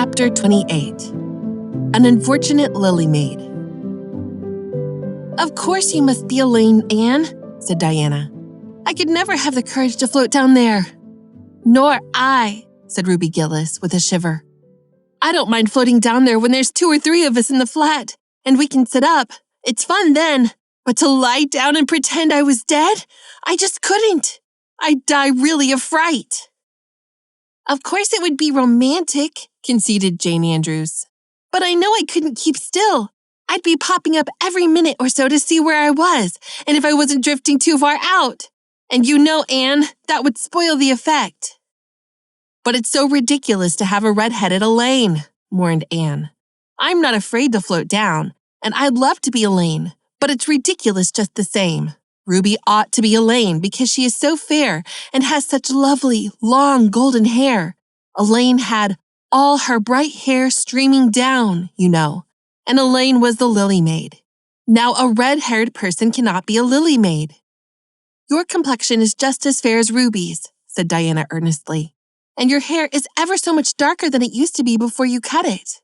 Chapter 28. An Unfortunate Lily Maid. "Of course you must be Elaine, Anne," said Diana. "I could never have the courage to float down there." "Nor I," said Ruby Gillis with a shiver. "I don't mind floating down there when there's 2 or 3 of us in the flat, and we can sit up. It's fun then. But to lie down and pretend I was dead? I just couldn't. I'd die really of fright." "Of course it would be romantic," conceded Jane Andrews. "But I know I couldn't keep still. I'd be popping up every minute or so to see where I was, and if I wasn't drifting too far out. And you know, Anne, that would spoil the effect." "But it's so ridiculous to have a red-headed Elaine," mourned Anne. "I'm not afraid to float down, and I'd love to be Elaine, but it's ridiculous just the same. Ruby ought to be Elaine because she is so fair and has such lovely, long golden hair. Elaine had all her bright hair streaming down, you know, and Elaine was the Lily Maid. Now a red-haired person cannot be a Lily Maid." "Your complexion is just as fair as Ruby's," said Diana earnestly, "and your hair is ever so much darker than it used to be before you cut it."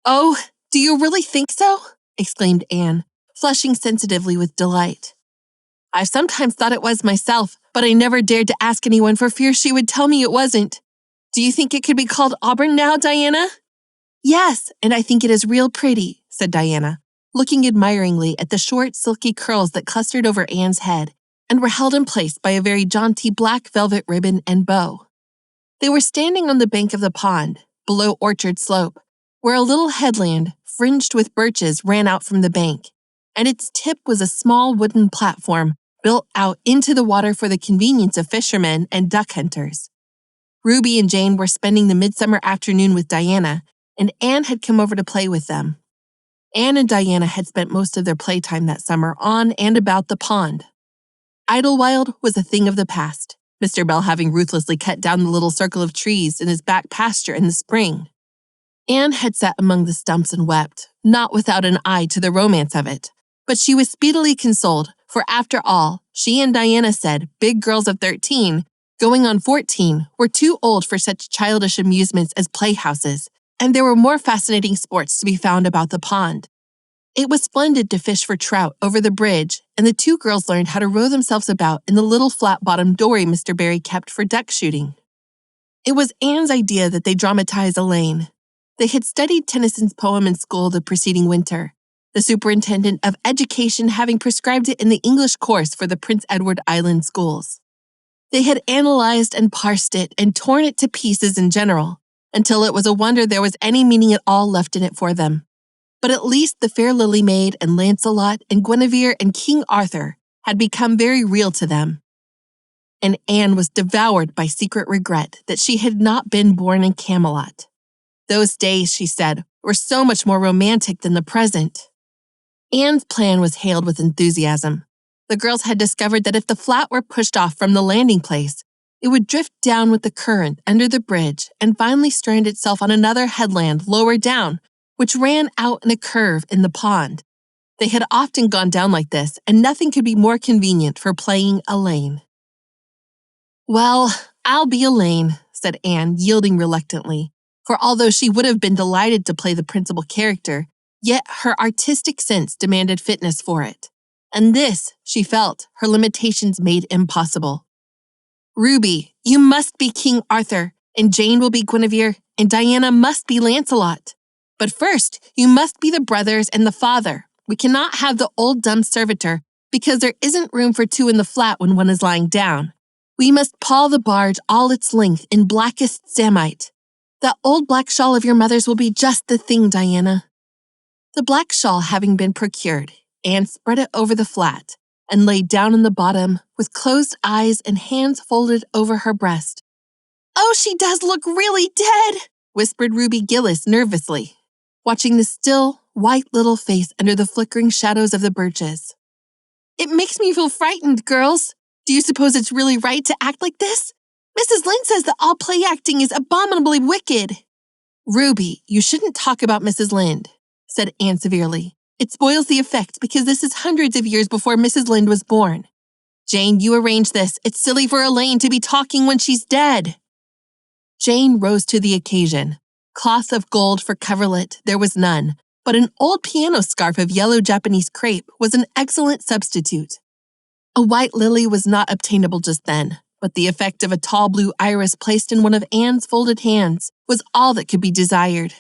"Oh, do you really think so?" exclaimed Anne, flushing sensitively with delight. "I've sometimes thought it was myself, but I never dared to ask anyone for fear she would tell me it wasn't. Do you think it could be called auburn now, Diana?" "Yes, and I think it is real pretty," said Diana, looking admiringly at the short, silky curls that clustered over Anne's head and were held in place by a very jaunty black velvet ribbon and bow. They were standing on the bank of the pond, below Orchard Slope, where a little headland, fringed with birches, ran out from the bank, and its tip was a small wooden platform built out into the water for the convenience of fishermen and duck hunters. Ruby and Jane were spending the midsummer afternoon with Diana, and Anne had come over to play with them. Anne and Diana had spent most of their playtime that summer on and about the pond. Idlewild was a thing of the past, Mr. Bell having ruthlessly cut down the little circle of trees in his back pasture in the spring. Anne had sat among the stumps and wept, not without an eye to the romance of it, but she was speedily consoled, for after all, she and Diana said big girls of 13, going on 14, were too old for such childish amusements as playhouses, and there were more fascinating sports to be found about the pond. It was splendid to fish for trout over the bridge, and the 2 girls learned how to row themselves about in the little flat-bottomed dory Mr. Barry kept for duck shooting. It was Anne's idea that they dramatize Elaine. They had studied Tennyson's poem in school the preceding winter, the superintendent of education having prescribed it in the English course for the Prince Edward Island schools. They had analyzed and parsed it and torn it to pieces in general, until it was a wonder there was any meaning at all left in it for them. But at least the fair Lily Maid and Lancelot and Guinevere and King Arthur had become very real to them. And Anne was devoured by secret regret that she had not been born in Camelot. Those days, she said, were so much more romantic than the present. Anne's plan was hailed with enthusiasm. The girls had discovered that if the flat were pushed off from the landing place, it would drift down with the current under the bridge and finally strand itself on another headland lower down, which ran out in a curve in the pond. They had often gone down like this, and nothing could be more convenient for playing Elaine. "Well, I'll be Elaine," said Anne, yielding reluctantly, for although she would have been delighted to play the principal character, yet her artistic sense demanded fitness for it. And this, she felt, her limitations made impossible. "Ruby, you must be King Arthur, and Jane will be Guinevere, and Diana must be Lancelot. But first, you must be the brothers and the father. We cannot have the old dumb servitor, because there isn't room for 2 in the flat when one is lying down. We must pawl the barge all its length in blackest samite. That old black shawl of your mother's will be just the thing, Diana." The black shawl having been procured, Anne spread it over the flat and lay down in the bottom with closed eyes and hands folded over her breast. "Oh, she does look really dead," whispered Ruby Gillis nervously, watching the still, white little face under the flickering shadows of the birches. "It makes me feel frightened, girls. Do you suppose it's really right to act like this? Mrs. Lynde says that all play acting is abominably wicked." "Ruby, you shouldn't talk about Mrs. Lynde," said Anne severely. "It spoils the effect because this is hundreds of years before Mrs. Lynde was born. Jane, you arrange this. It's silly for Elaine to be talking when she's dead." Jane rose to the occasion, Cloth of gold for coverlet there was none, but an old piano scarf of yellow Japanese crepe was an excellent substitute. A white lily was not obtainable just then, but the effect of a tall blue iris placed in one of Anne's folded hands was all that could be desired.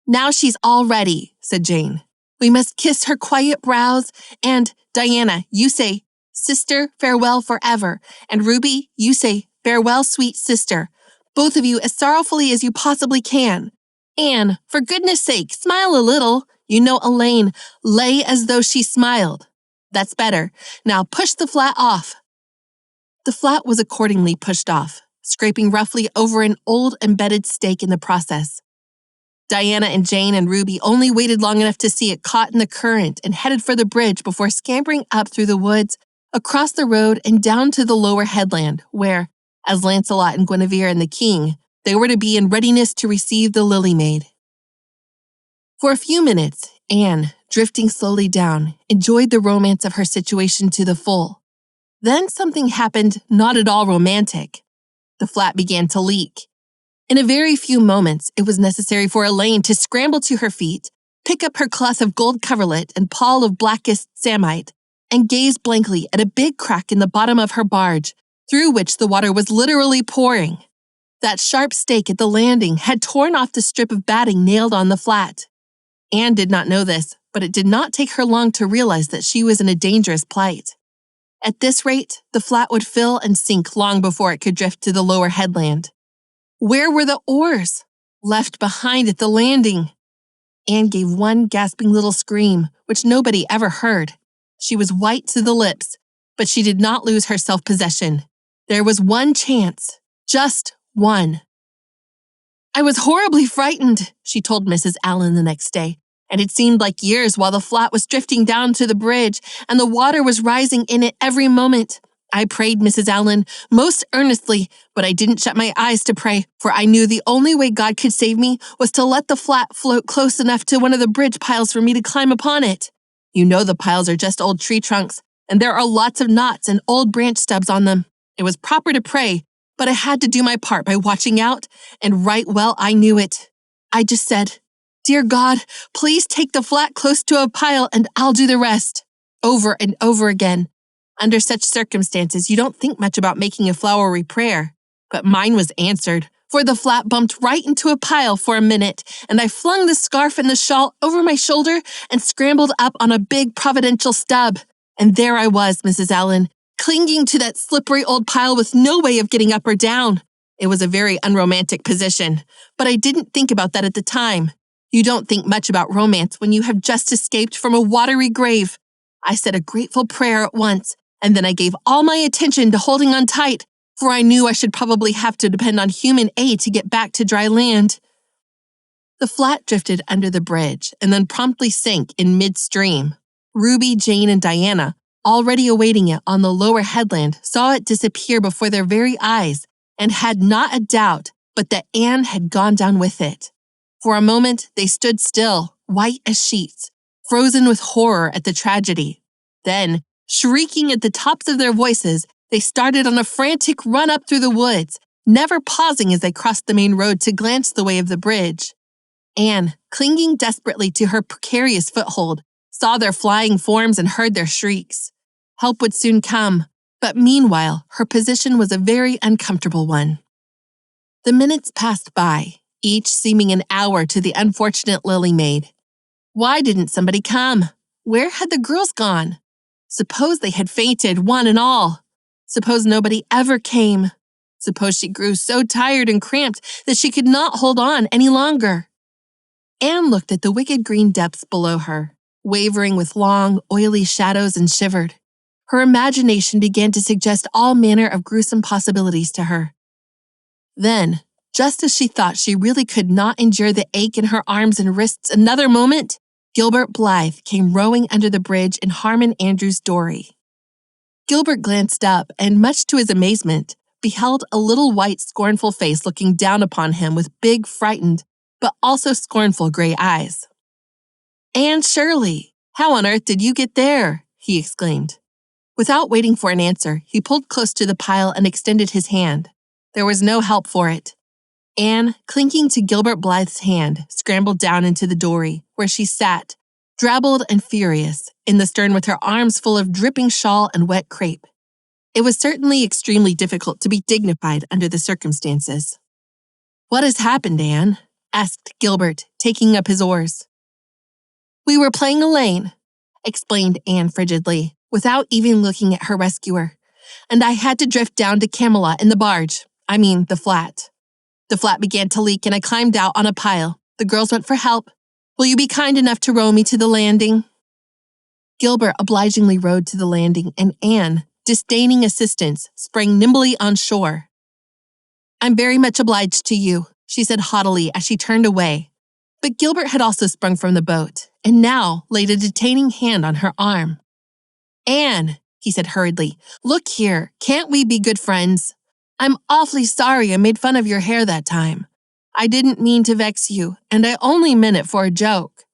"Now she's all ready," said Jane. "We must kiss her quiet brows, and, Diana, you say, 'Sister, farewell forever,' and Ruby, you say, 'Farewell, sweet sister,' both of you as sorrowfully as you possibly can. Anne, for goodness sake, smile a little. You know Elaine, lay as though she smiled. That's better. Now push the flat off." The flat was accordingly pushed off, scraping roughly over an old embedded stake in the process. Diana and Jane and Ruby only waited long enough to see it caught in the current and headed for the bridge before scampering up through the woods, across the road and down to the lower headland, where, as Lancelot and Guinevere and the king, they were to be in readiness to receive the Lily Maid. For a few minutes, Anne, drifting slowly down, enjoyed the romance of her situation to the full. Then something happened not at all romantic. The flat began to leak. In a very few moments, it was necessary for Elaine to scramble to her feet, pick up her cloth of gold coverlet and pall of blackest samite, and gaze blankly at a big crack in the bottom of her barge, through which the water was literally pouring. That sharp stake at the landing had torn off the strip of batting nailed on the flat. Anne did not know this, but it did not take her long to realize that she was in a dangerous plight. At this rate, the flat would fill and sink long before it could drift to the lower headland. Where were the oars? Left behind at the landing. Anne gave one gasping little scream, which nobody ever heard. She was white to the lips, but she did not lose her self-possession. There was one chance, just one. "I was horribly frightened," she told Mrs. Allen the next day, "and it seemed like years while the flat was drifting down to the bridge and the water was rising in it every moment. I prayed, Mrs. Allen, most earnestly, but I didn't shut my eyes to pray, for I knew the only way God could save me was to let the flat float close enough to one of the bridge piles for me to climb upon it. You know the piles are just old tree trunks, and there are lots of knots and old branch stubs on them. It was proper to pray, but I had to do my part by watching out, and right well I knew it. I just said, 'Dear God, please take the flat close to a pile and I'll do the rest,' over and over again. Under such circumstances, you don't think much about making a flowery prayer, but mine was answered, for the flat bumped right into a pile for a minute, and I flung the scarf and the shawl over my shoulder and scrambled up on a big providential stub. And there I was, Mrs. Allen, clinging to that slippery old pile with no way of getting up or down. It was a very unromantic position, but I didn't think about that at the time. You don't think much about romance when you have just escaped from a watery grave. I said a grateful prayer at once, and then I gave all my attention to holding on tight, for I knew I should probably have to depend on human aid to get back to dry land." The flat drifted under the bridge and then promptly sank in midstream. Ruby, Jane, and Diana, already awaiting it on the lower headland, saw it disappear before their very eyes and had not a doubt but that Anne had gone down with it. For a moment, they stood still, white as sheets, frozen with horror at the tragedy. Then, shrieking at the tops of their voices, they started on a frantic run up through the woods, never pausing as they crossed the main road to glance the way of the bridge. Anne, clinging desperately to her precarious foothold, saw their flying forms and heard their shrieks. Help would soon come, but meanwhile, her position was a very uncomfortable one. The minutes passed by, each seeming an hour to the unfortunate Lily Maid. Why didn't somebody come? Where had the girls gone? Suppose they had fainted, one and all. Suppose nobody ever came. Suppose she grew so tired and cramped that she could not hold on any longer. Anne looked at the wicked green depths below her, wavering with long, oily shadows, and shivered. Her imagination began to suggest all manner of gruesome possibilities to her. Then, just as she thought she really could not endure the ache in her arms and wrists another moment, Gilbert Blythe came rowing under the bridge in Harmon Andrews' dory. Gilbert glanced up and, much to his amazement, beheld a little white, scornful face looking down upon him with big, frightened, but also scornful gray eyes. "Anne Shirley, how on earth did you get there?" he exclaimed. Without waiting for an answer, he pulled close to the pile and extended his hand. There was no help for it. Anne, clinging to Gilbert Blythe's hand, scrambled down into the dory, where she sat, drabbled and furious, in the stern with her arms full of dripping shawl and wet crepe. It was certainly extremely difficult to be dignified under the circumstances. "What has happened, Anne?" asked Gilbert, taking up his oars. "We were playing Elaine," explained Anne frigidly, without even looking at her rescuer, "and I had to drift down to Camelot in the barge, the flat. The flat began to leak and I climbed out on a pile. The girls went for help. Will you be kind enough to row me to the landing?" Gilbert obligingly rowed to the landing, and Anne, disdaining assistance, sprang nimbly on shore. "I'm very much obliged to you," she said haughtily as she turned away. But Gilbert had also sprung from the boat, and now laid a detaining hand on her arm. "Anne," he said hurriedly, "look here, can't we be good friends? I'm awfully sorry I made fun of your hair that time. I didn't mean to vex you, and I only meant it for a joke.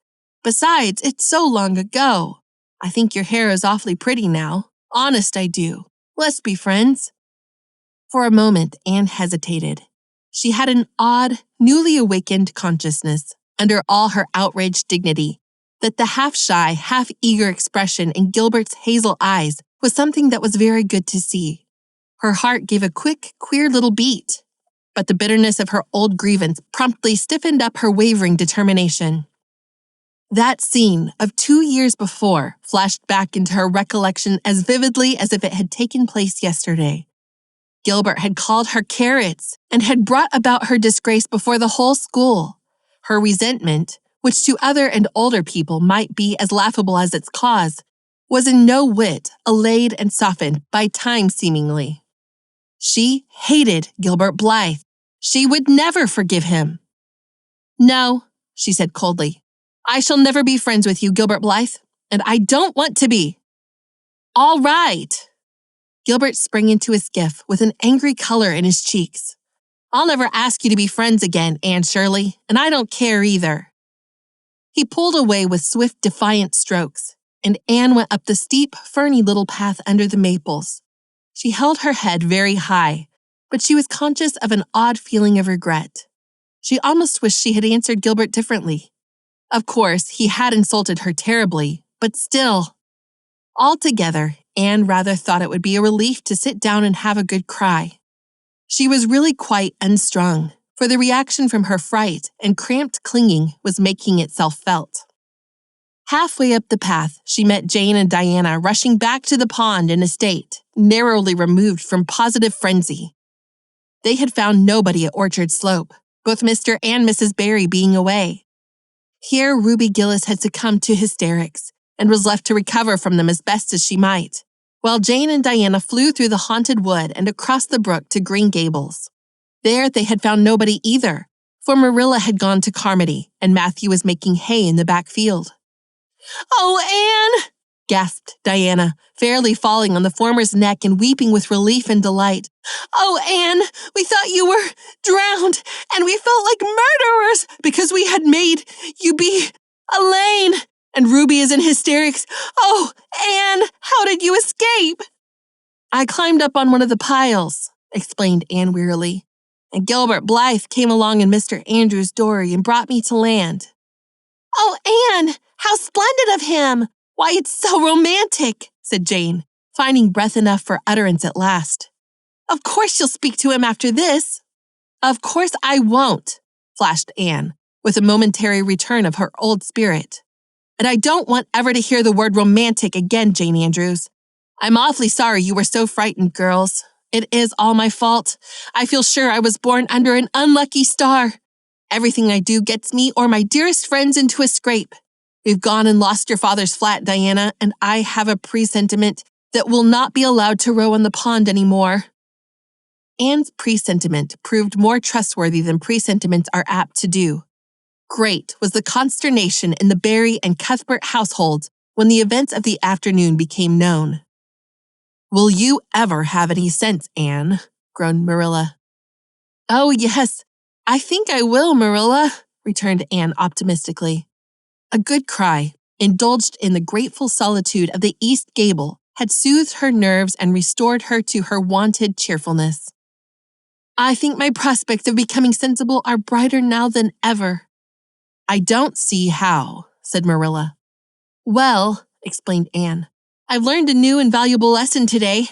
Besides, it's so long ago. I think your hair is awfully pretty now. Honest, I do. Let's be friends." For a moment, Anne hesitated. She had an odd, newly awakened consciousness, under all her outraged dignity, that the half-shy, half-eager expression in Gilbert's hazel eyes was something that was very good to see. Her heart gave a quick, queer little beat, but the bitterness of her old grievance promptly stiffened up her wavering determination. That scene of 2 years before flashed back into her recollection as vividly as if it had taken place yesterday. Gilbert had called her carrots and had brought about her disgrace before the whole school. Her resentment, which to other and older people might be as laughable as its cause, was in no whit allayed and softened by time seemingly. She hated Gilbert Blythe. She would never forgive him. "No," she said coldly, "I shall never be friends with you, Gilbert Blythe, and I don't want to be." "All right." Gilbert sprang into his skiff with an angry color in his cheeks. "I'll never ask you to be friends again, Anne Shirley, and I don't care either." He pulled away with swift, defiant strokes, and Anne went up the steep, ferny little path under the maples. She held her head very high, but she was conscious of an odd feeling of regret. She almost wished she had answered Gilbert differently. Of course, he had insulted her terribly, but still. Altogether, Anne rather thought it would be a relief to sit down and have a good cry. She was really quite unstrung, for the reaction from her fright and cramped clinging was making itself felt. Halfway up the path, she met Jane and Diana rushing back to the pond in a state, narrowly removed from positive frenzy. They had found nobody at Orchard Slope, both Mr. and Mrs. Barry being away. Here Ruby Gillis had succumbed to hysterics, and was left to recover from them as best as she might, while Jane and Diana flew through the haunted wood and across the brook to Green Gables. There they had found nobody either, for Marilla had gone to Carmody, and Matthew was making hay in the back field. "Oh, Anne!" gasped Diana, fairly falling on the former's neck and weeping with relief and delight. "Oh, Anne, we thought you were drowned, and we felt like murderers because we had made you be Elaine, and Ruby is in hysterics. Oh, Anne, how did you escape?" "I climbed up on one of the piles," explained Anne wearily, "and Gilbert Blythe came along in Mr. Andrews' dory and brought me to land." "Oh, Anne, how splendid of him! Why, it's so romantic," said Jane, finding breath enough for utterance at last. "Of course you'll speak to him after this." "Of course I won't," flashed Anne, with a momentary return of her old spirit. "And I don't want ever to hear the word romantic again, Jane Andrews. I'm awfully sorry you were so frightened, girls. It is all my fault. I feel sure I was born under an unlucky star. Everything I do gets me or my dearest friends into a scrape. We've gone and lost your father's flat, Diana, and I have a presentiment that we'll not be allowed to row on the pond anymore." Anne's presentiment proved more trustworthy than presentiments are apt to do. Great was the consternation in the Barry and Cuthbert households when the events of the afternoon became known. "Will you ever have any sense, Anne?" groaned Marilla. "Oh, yes, I think I will, Marilla," returned Anne optimistically. A good cry, indulged in the grateful solitude of the east gable, had soothed her nerves and restored her to her wonted cheerfulness. I think my prospects of becoming sensible are brighter now than ever." "I don't see how," said Marilla. "Well," explained Anne, "I've learned a new and valuable lesson today.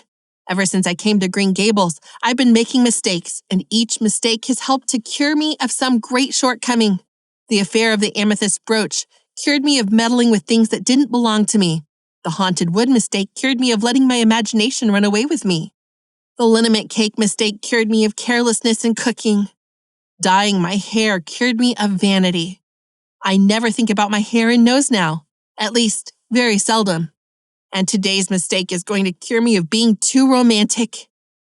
Ever since I came to Green Gables, I've been making mistakes, and each mistake has helped to cure me of some great shortcoming. The affair of the amethyst brooch cured me of meddling with things that didn't belong to me. The haunted wood mistake cured me of letting my imagination run away with me. The liniment cake mistake cured me of carelessness in cooking. Dyeing my hair cured me of vanity. I never think about my hair and nose now, at least very seldom. And today's mistake is going to cure me of being too romantic.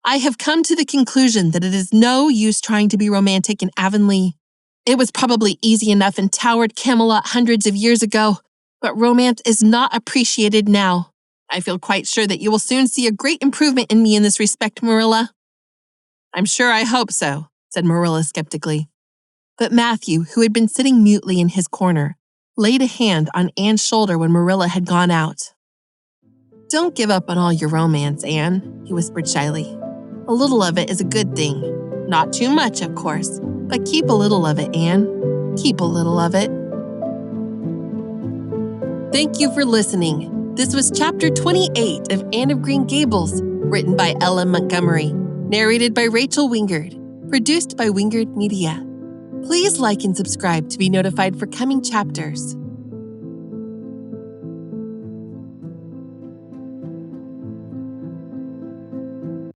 I have come to the conclusion that it is no use trying to be romantic in Avonlea. It was probably easy enough in towered Camelot hundreds of years ago, but romance is not appreciated now. I feel quite sure that you will soon see a great improvement in me in this respect, Marilla." "I'm sure I hope so," said Marilla skeptically. But Matthew, who had been sitting mutely in his corner, laid a hand on Anne's shoulder when Marilla had gone out. "Don't give up on all your romance, Anne," he whispered shyly. "A little of it is a good thing. Not too much, of course, but keep a little of it, Anne. Keep a little of it." Thank you for listening. This was Chapter 28 of Anne of Green Gables, written by Ella Montgomery, narrated by Rachel Wingerd, produced by Wingerd Media. Please like and subscribe to be notified for coming chapters.